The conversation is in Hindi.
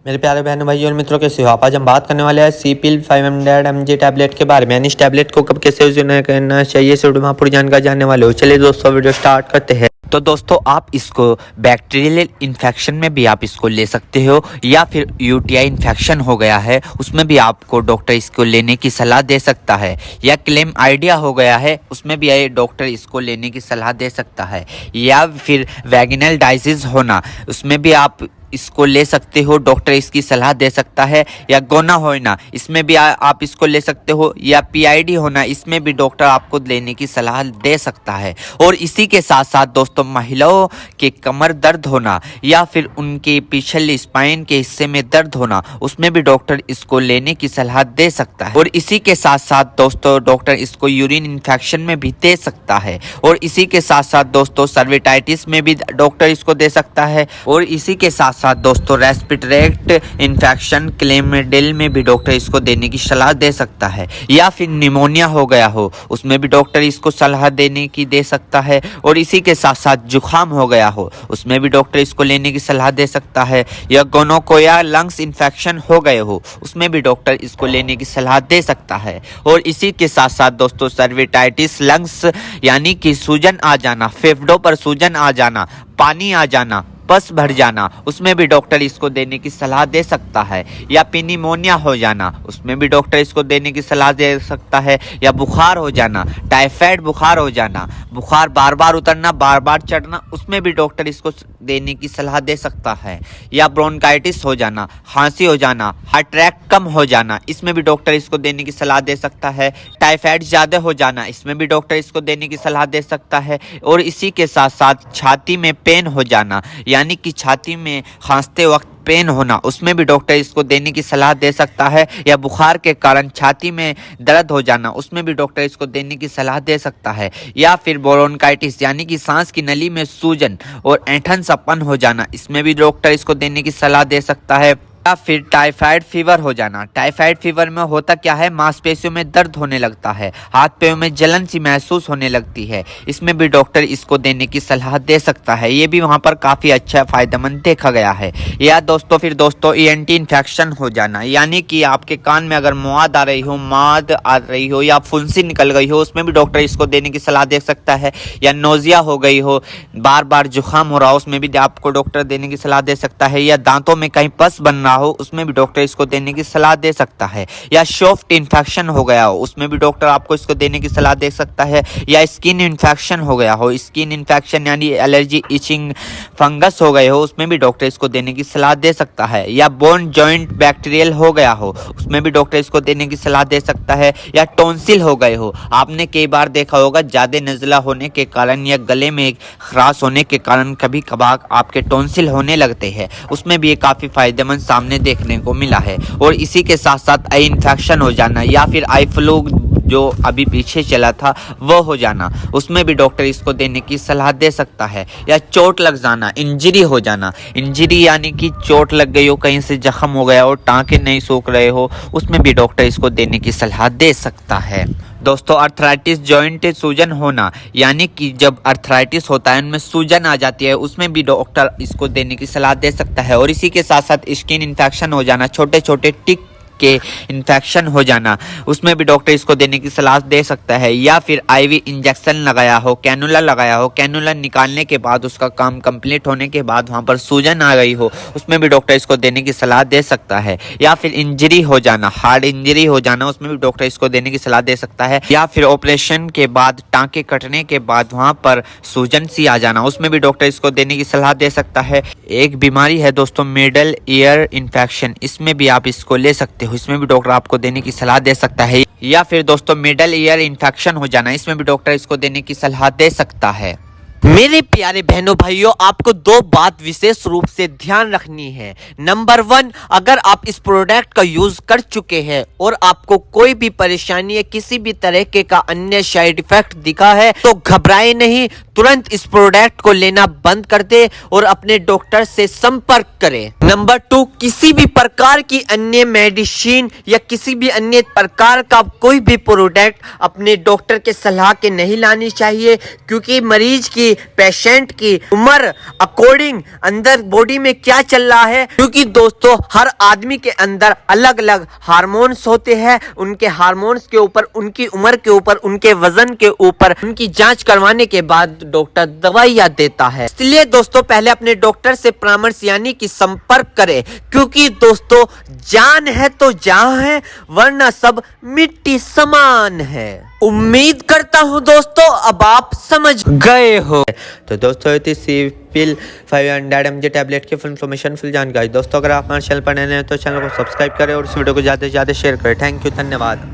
मेरे प्यारे बहनों भाइयों और मित्रों, कैसे हो आप। आज हम बात करने वाले हैं सीपिल 500 mg टैबलेट के बारे में। यानी इस टैबलेट को कब कैसे यूज करना चाहिए, इस वीडियो में आप पूरी जानकारी जानने वाले हो। चलिए दोस्तों, वीडियो स्टार्ट करते हैं। तो दोस्तों, आप इसको बैक्टीरियल इन्फेक्शन में भी आप इसको ले सकते हो, या फिर यूटीआई इन्फेक्शन हो गया है उसमें भी आपको डॉक्टर इसको लेने की सलाह दे सकता है, या क्लेम आइडिया हो गया है उसमें भी डॉक्टर इसको लेने की सलाह दे सकता है, या फिर वैगिनल डाइजिस होना उसमें भी आप इसको ले सकते हो, डॉक्टर इसकी सलाह दे सकता है, या गोना होना इसमें भी आप इसको ले सकते हो, या पीआईडी होना इसमें भी डॉक्टर आपको लेने की सलाह दे सकता है। और इसी के साथ साथ दोस्तों, महिलाओं के कमर दर्द होना या फिर उनके पिछले स्पाइन के हिस्से में दर्द होना उसमें भी डॉक्टर इसको लेने की सलाह दे सकता है। और इसी के साथ साथ दोस्तों, डॉक्टर इसको यूरिन इन्फेक्शन में भी दे सकता है। और इसी के साथ साथ दोस्तों, सर्विटाइटिस में भी डॉक्टर इसको दे सकता है। और इसी के साथ साथ दोस्तों, रेस्पिरेटरी इन्फेक्शन क्लेमिडिल में भी डॉक्टर इसको देने की सलाह दे सकता है, या फिर निमोनिया हो गया हो उसमें भी डॉक्टर इसको सलाह देने की दे सकता है। और इसी के साथ साथ जुखाम हो गया हो उसमें भी डॉक्टर इसको लेने की सलाह दे सकता है, या गोनोकोया लंग्स इन्फेक्शन हो गए हो उसमें भी डॉक्टर इसको लेने की सलाह दे सकता है। और इसी के साथ साथ दोस्तों, सर्विटाइटिस लंग्स यानी कि सूजन आ जाना, फेफड़ों पर सूजन आ जाना, पानी आ जाना, पस भर जाना उसमें भी डॉक्टर इसको देने की सलाह दे सकता है, या निमोनिया हो जाना उसमें भी डॉक्टर इसको देने की सलाह दे सकता है, या बुखार हो जाना, टाइफाइड बुखार हो जाना, बुखार बार बार उतरना, बार बार चढ़ना उसमें भी डॉक्टर इसको देने की सलाह दे सकता है, या ब्रोंकाइटिस हो जाना, खांसी हो जाना, हार्ट अटैक कम हो जाना इसमें भी डॉक्टर इसको देने की सलाह दे सकता है, टाइफाइड ज़्यादा हो जाना इसमें भी डॉक्टर इसको देने की सलाह दे सकता है। और इसी के साथ साथ छाती में पेन हो जाना, यानी कि छाती में खांसते वक्त पेन होना उसमें भी डॉक्टर इसको देने की सलाह दे सकता है, या बुखार के कारण छाती में दर्द हो जाना उसमें भी डॉक्टर इसको देने की सलाह दे सकता है, या फिर ब्रोंकाइटिस यानी कि सांस की नली में सूजन और ऐंठन सपन हो जाना इसमें भी डॉक्टर इसको देने की सलाह दे सकता है, या फिर टाइफाइड फीवर हो जाना। टाइफाइड फीवर में होता क्या है, मांसपेशियों में दर्द होने लगता है, हाथ पैरों में जलन सी महसूस होने लगती है, इसमें भी डॉक्टर इसको देने की सलाह दे सकता है। ये भी वहाँ पर काफ़ी अच्छा फायदेमंद देखा गया है। या दोस्तों फिर दोस्तों, ईएनटी इन्फेक्शन हो जाना, यानी कि आपके कान में अगर मौद आ रही हो, या फुंसी निकल गई हो उसमें भी डॉक्टर इसको देने की सलाह दे सकता है, या नोजिया हो गई हो, बार बार जुकाम हो रहा हो उसमें भी आपको डॉक्टर देने की सलाह दे सकता है, या दांतों में कहीं पस बन हो उसमें भी डॉक्टर इसको देने की सलाह दे सकता है, या सॉफ्ट इन्फेक्शन हो गया हो उसमें भी डॉक्टर आपको इसको देने की सलाह दे सकता है, या स्किन इन्फेक्शन हो गया हो, स्किन इन्फेक्शन यानी एलर्जी, इचिंग, फंगस हो गए हो उसमें भी डॉक्टर इसको देने की सलाह दे सकता है, या बोन जॉइंट बैक्टीरियल हो गया हो उसमें भी डॉक्टर इसको देने की सलाह दे सकता है, या टॉन्सिल हो गए हो। आपने कई बार देखा होगा, ज़्यादा नज़ला होने के कारण या गले में खराश होने के कारण कभी कभार आपके टॉन्सिल होने लगते हैं, उसमें भी ये काफ़ी फायदेमंद सामने देखने को मिला है। और इसी के साथ साथ आई इन्फेक्शन हो जाना, या फिर आई फ्लू जो अभी पीछे चला था वो हो जाना उसमें भी डॉक्टर इसको देने की सलाह दे सकता है, या चोट लग जाना, इंजरी हो जाना, इंजरी यानी कि चोट लग गई हो, कहीं से जख्म हो गया हो, टांके नहीं सूख रहे हो उसमें भी डॉक्टर इसको देने की सलाह दे सकता है। दोस्तों, अर्थराइटिस जॉइंट सूजन होना, यानी कि जब अर्थराइटिस होता है उनमें सूजन आ जाती है उसमें भी डॉक्टर इसको देने की सलाह दे सकता है। और इसी के साथ साथ स्किन इन्फेक्शन हो जाना, छोटे छोटे टिक के इन्फेक्शन हो जाना उसमें भी डॉक्टर इसको देने की सलाह दे सकता है, या फिर आईवी इंजेक्शन लगाया हो, कैनुला लगाया हो, कैनुला निकालने के बाद उसका काम कंप्लीट होने के बाद वहां पर सूजन आ गई हो उसमें भी डॉक्टर इसको देने की सलाह दे सकता है, या फिर इंजरी हो जाना, हार्ड इंजरी हो जाना उसमें भी डॉक्टर इसको देने की सलाह दे सकता है, या फिर ऑपरेशन के बाद टांके कटने के बाद वहां पर सूजन सी आ जाना उसमें भी डॉक्टर इसको देने की सलाह दे सकता है। एक बीमारी है दोस्तों, मिडल ईयर इन्फेक्शन, इसमें भी आप इसको ले सकते हो, इसमें भी डॉक्टर आपको देने की सलाह दे सकता है। या फिर दोस्तों, मिडल ईयर इन्फेक्शन हो जाना, इसमें भी डॉक्टर इसको देने की सलाह दे सकता है। मेरे प्यारे बहनों भाइयों, आपको दो बात विशेष रूप से ध्यान रखनी है। नंबर 1, अगर आप इस प्रोडक्ट का यूज कर चुके हैं और आपको कोई भी परेशानी या किसी भी तरह का अन्य साइड इफेक्ट दिखा है तो घबराए नहीं, तुरंत इस प्रोडक्ट को लेना बंद कर दे और अपने डॉक्टर से संपर्क करें। नंबर 2, किसी भी प्रकार की अन्य मेडिसिन या किसी भी अन्य प्रकार का कोई भी प्रोडक्ट अपने डॉक्टर के सलाह के नहीं लानी चाहिए, क्योंकि मरीज की, पेशेंट की उम्र अकॉर्डिंग अंदर बॉडी में क्या चल रहा है, क्योंकि दोस्तों हर आदमी के अंदर अलग अलग हार्मोन्स होते हैं। उनके हार्मोन्स के ऊपर, उनकी उम्र के ऊपर, उनके वजन के ऊपर उनकी जांच करवाने के बाद डॉक्टर दवाइयां देता है। इसलिए दोस्तों पहले अपने डॉक्टर से परामर्श यानी कि संपर्क करें, क्योंकि दोस्तों जान है तो जहां है, वरना सब मिट्टी समान है। उम्मीद करता हूं दोस्तों अब आप समझ गए हो। तो दोस्तों ये सी पिल 500 mg टैबलेट की फुल इन्फॉर्मेशन, फुल जानकारी। दोस्तों अगर आप हमारे चैनल पर नए हैं तो चैनल को सब्सक्राइब करें और इस वीडियो को ज़्यादा से ज़्यादा शेयर करें। थैंक यू, धन्यवाद।